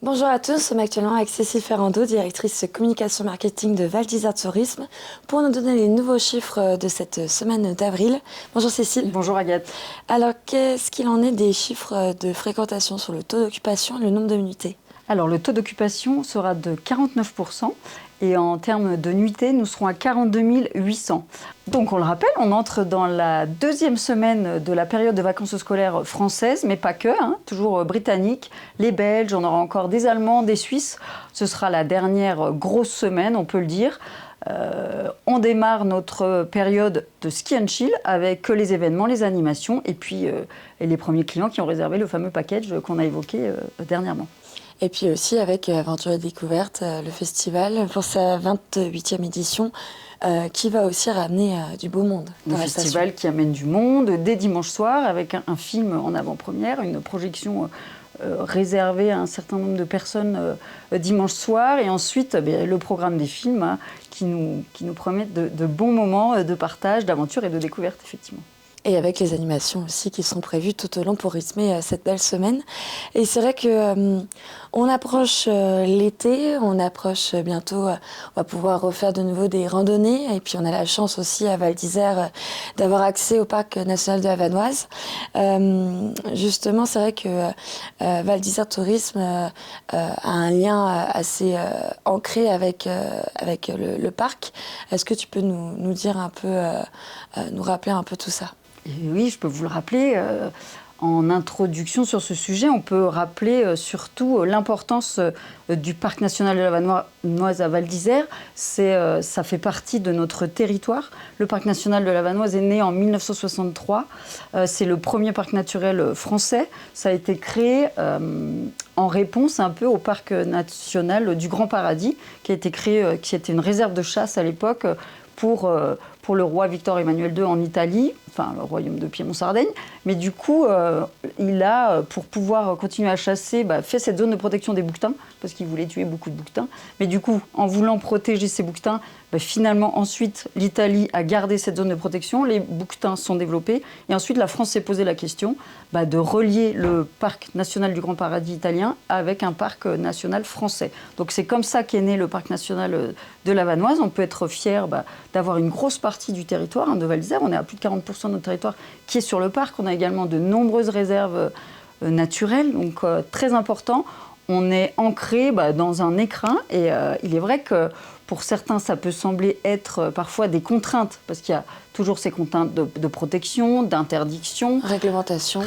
Bonjour à tous, nous sommes actuellement avec Cécile Ferrando, directrice communication marketing de Val d'Isère Tourisme, pour nous donner les nouveaux chiffres de cette semaine d'avril. Bonjour Cécile. Bonjour Agathe. Alors, qu'est-ce qu'il en est des chiffres de fréquentation sur le taux d'occupation et le nombre de nuitées? Alors, le taux d'occupation sera de 49%. Et en termes de nuitées, nous serons à 42 800. Donc on le rappelle, on entre dans la deuxième semaine de la période de vacances scolaires françaises, mais pas que, toujours britanniques, les Belges, on aura encore des Allemands, des Suisses. Ce sera la dernière grosse semaine, on peut le dire. On démarre notre période de ski and chill avec les événements, les animations et puis les premiers clients qui ont réservé le fameux package qu'on a évoqué dernièrement. Et puis aussi avec Aventure et Découverte, le festival, pour sa 28e édition, qui va aussi ramener du beau monde. Le festival qui amène du monde dès dimanche soir avec un film en avant-première, une projection réservée à un certain nombre de personnes dimanche soir. Et ensuite, le programme des films qui nous promettent de bons moments de partage, d'aventure et de découverte, effectivement. Et avec les animations aussi qui sont prévues tout au long pour rythmer cette belle semaine. Et c'est vrai que on approche l'été, on approche bientôt, on va pouvoir refaire de nouveau des randonnées. Et puis on a la chance aussi à Val d'Isère d'avoir accès au parc national de la Vanoise. Justement, c'est vrai que Val d'Isère Tourisme a un lien assez ancré avec le parc. Est-ce que tu peux nous dire un peu, nous rappeler un peu tout ça? Et oui, je peux vous le rappeler. En introduction sur ce sujet, on peut rappeler surtout l'importance du parc national de la Vanoise à Val d'Isère. Ça fait partie de notre territoire. Le parc national de la Vanoise est né en 1963. C'est le premier parc naturel français. Ça a été créé en réponse un peu au parc national du Grand Paradis, qui a été créé, qui était une réserve de chasse à l'époque pour le roi Victor Emmanuel II en Italie, enfin le royaume de Piémont-Sardaigne. Mais du coup, il a, pour pouvoir continuer à chasser, fait cette zone de protection des bouquetins, parce qu'il voulait tuer beaucoup de bouquetins. Mais du coup, en voulant protéger ces bouquetins, finalement, ensuite, l'Italie a gardé cette zone de protection, les bouquetins sont développés, et ensuite, la France s'est posé la question de relier le parc national du Grand Paradis italien avec un parc national français. Donc c'est comme ça qu'est né le parc national de la Vanoise. On peut être fier d'avoir une grosse partie du territoire de Val d'Isère. On est à plus de 40% de notre territoire qui est sur le parc. On a également de nombreuses réserves naturelles, donc très important. On est ancré dans un écrin et il est vrai que pour certains, ça peut sembler être parfois des contraintes, parce qu'il y a toujours ces contraintes de protection, d'interdiction. Réglementation.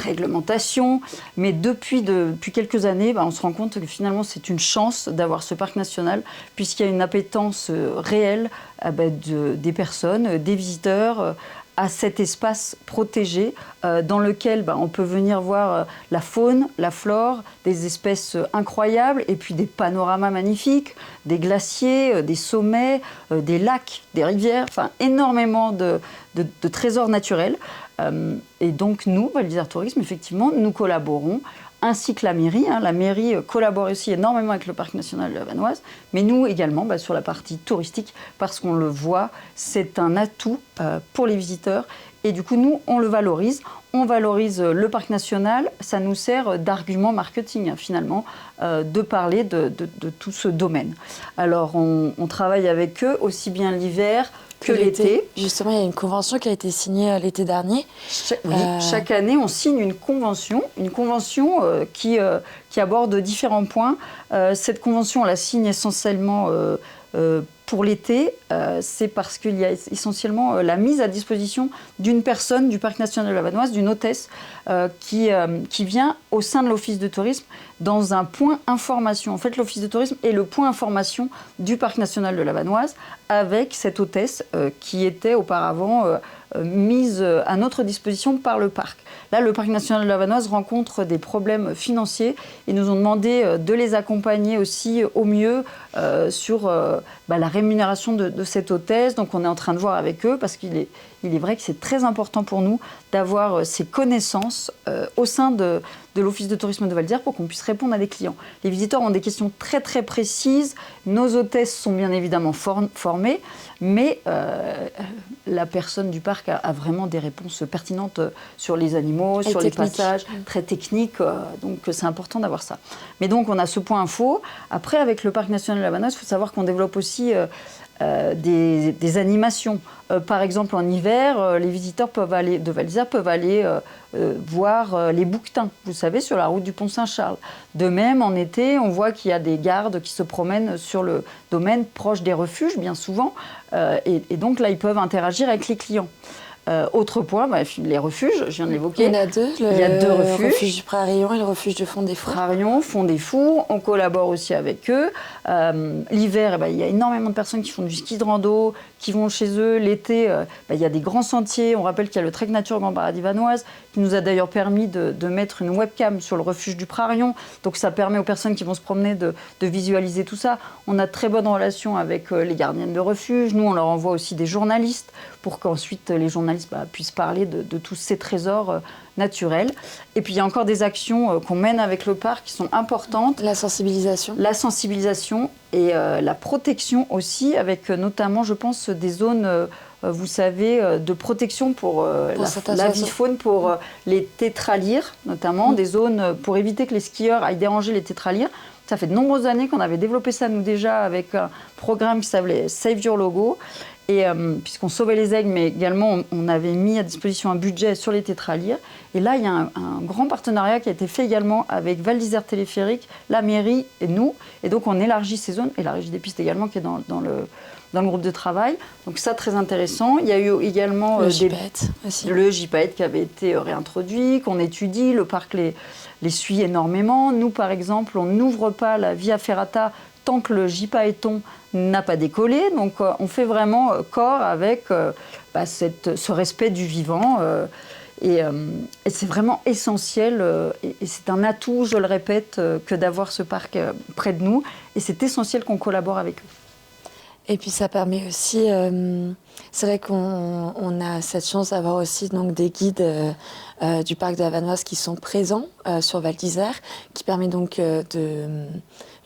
Mais depuis quelques années, on se rend compte que finalement, c'est une chance d'avoir ce parc national, puisqu'il y a une appétence réelle des personnes, des visiteurs, à cet espace protégé dans lequel on peut venir voir la faune, la flore, des espèces incroyables et puis des panoramas magnifiques, des glaciers, des sommets, des lacs, des rivières, enfin énormément de trésors naturels. Et donc nous, Val d'Isère Tourisme, effectivement, nous collaborons ainsi que la mairie. La mairie collabore aussi énormément avec le parc national de la Vanoise, mais nous également sur la partie touristique, parce qu'on le voit, c'est un atout pour les visiteurs. Et du coup, nous, on le valorise. On valorise le parc national. Ça nous sert d'argument marketing, finalement, de parler de tout ce domaine. Alors, on travaille avec eux aussi bien l'hiver que l'été. Justement, il y a une convention qui a été signée l'été dernier. Chaque année, on signe une convention qui aborde différents points. Cette convention, on la signe essentiellement pour l'été. C'est parce qu'il y a essentiellement la mise à disposition d'une personne du Parc national de la Vanoise, d'une hôtesse, qui vient au sein de l'Office de tourisme dans un point information. En fait, l'Office de tourisme est le point information du Parc national de la Vanoise, avec cette hôtesse qui était auparavant mise à notre disposition par le parc. Là, le Parc national de la Vanoise rencontre des problèmes financiers. Ils nous ont demandé de les accompagner aussi au mieux sur la rémunération de cette hôtesse. Donc on est en train de voir avec eux, parce qu'il est vrai que c'est très important pour nous d'avoir ces connaissances au sein de l'Office de tourisme de Val d'Isère pour qu'on puisse répondre à des clients. Les visiteurs ont des questions très très précises. Nos hôtesses sont bien évidemment formées, mais la personne du parc parc a vraiment des réponses pertinentes sur les animaux, sur les passages, très techniques. Donc c'est important d'avoir ça. Mais donc on a ce point info. Après, avec le parc national de la Vanoise, il faut savoir qu'on développe aussi des animations. Par exemple, en hiver, les visiteurs de Val d'Isère peuvent aller voir les bouquetins, vous savez, sur la route du Pont-Saint-Charles. De même, en été, on voit qu'il y a des gardes qui se promènent sur le domaine proche des refuges, bien souvent. Et donc là, ils peuvent interagir avec les clients. Autre point, les refuges, je viens de l'évoquer. Il y en a deux. Il y a deux refuges. Le refuge du Prarion et le refuge du Fond des Fous. Prarion, Fond des Fous, on collabore aussi avec eux. L'hiver, il y a énormément de personnes qui font du ski de rando, qui vont chez eux. L'été, il y a des grands sentiers. On rappelle qu'il y a le Trek Nature Grand Paradis Vanoise, qui nous a d'ailleurs permis de mettre une webcam sur le refuge du Prarion. Donc ça permet aux personnes qui vont se promener de visualiser tout ça. On a de très bonnes relations avec les gardiennes de refuge. Nous, on leur envoie aussi des journalistes pour qu'ensuite les journalistes puissent parler de tous ces trésors naturels. Et puis il y a encore des actions qu'on mène avec le parc qui sont importantes. La sensibilisation. La sensibilisation et la protection aussi, avec notamment, je pense, des zones, vous savez, de protection pour l'avifaune, pour les tétralyres, notamment, des zones pour éviter que les skieurs aillent déranger les tétralyres. Ça fait de nombreuses années qu'on avait développé ça, nous, déjà, avec un programme qui s'appelait Save Your Logo. Et puisqu'on sauvait les aigles, mais également on avait mis à disposition un budget sur les tétralyres. Et là, il y a un grand partenariat qui a été fait également avec Val d'Isère Téléphérique, la mairie et nous. Et donc on élargit ces zones, et la régie des pistes également qui est dans le groupe de travail. Donc ça, très intéressant. Il y a eu également le JPAET aussi. Le JPAET qui avait été réintroduit, qu'on étudie. Le parc les suit énormément. Nous, par exemple, on n'ouvre pas la Via Ferrata tant que le JPAETon n'a pas décollé. Donc on fait vraiment corps avec ce respect du vivant. Et c'est vraiment essentiel. Et c'est un atout, je le répète, que d'avoir ce parc près de nous. Et c'est essentiel qu'on collabore avec eux. Et puis ça permet aussi, c'est vrai qu'on a cette chance d'avoir aussi donc, des guides du parc de la Vanoise qui sont présents sur Val d'Isère, qui permet donc de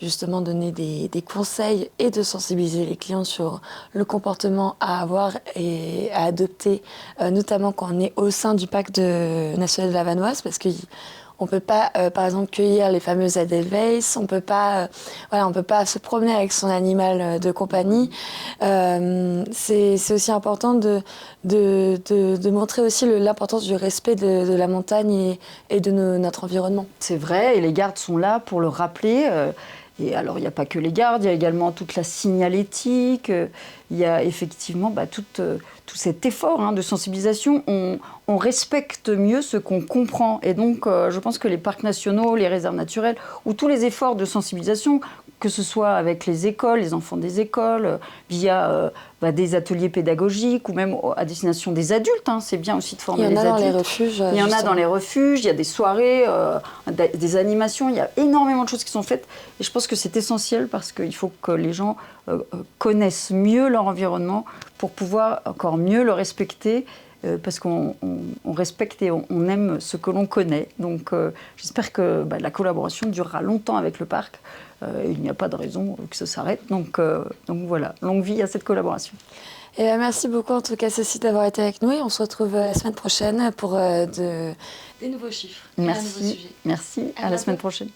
justement donner des conseils et de sensibiliser les clients sur le comportement à avoir et à adopter, notamment quand on est au sein du parc national de la Vanoise, parce que on ne peut pas, par exemple, cueillir les fameuses Edelweiss, on ne peut pas se promener avec son animal de compagnie. C'est aussi important de montrer aussi l'importance du respect de la montagne et de notre environnement. C'est vrai, et les gardes sont là pour le rappeler. Et alors, il n'y a pas que les gardes, il y a également toute la signalétique, il y a effectivement tout cet effort de sensibilisation. On respecte mieux ce qu'on comprend. Et donc, je pense que les parcs nationaux, les réserves naturelles, ou tous les efforts de sensibilisation, que ce soit avec les écoles, les enfants des écoles, via des ateliers pédagogiques, ou même à destination des adultes. C'est bien aussi de former les adultes. Il y en a dans les refuges. Il y en a dans les refuges, il y a des soirées, des animations, il y a énormément de choses qui sont faites. Et je pense que c'est essentiel parce qu'il faut que les gens connaissent mieux leur environnement pour pouvoir encore mieux le respecter. Parce qu'on respecte et on aime ce que l'on connaît. Donc j'espère que la collaboration durera longtemps avec le parc. Il n'y a pas de raison que ça s'arrête. Donc voilà, longue vie à cette collaboration. Et merci beaucoup en tout cas Cécile d'avoir été avec nous et on se retrouve la semaine prochaine pour des nouveaux chiffres. Merci, à la semaine prochaine.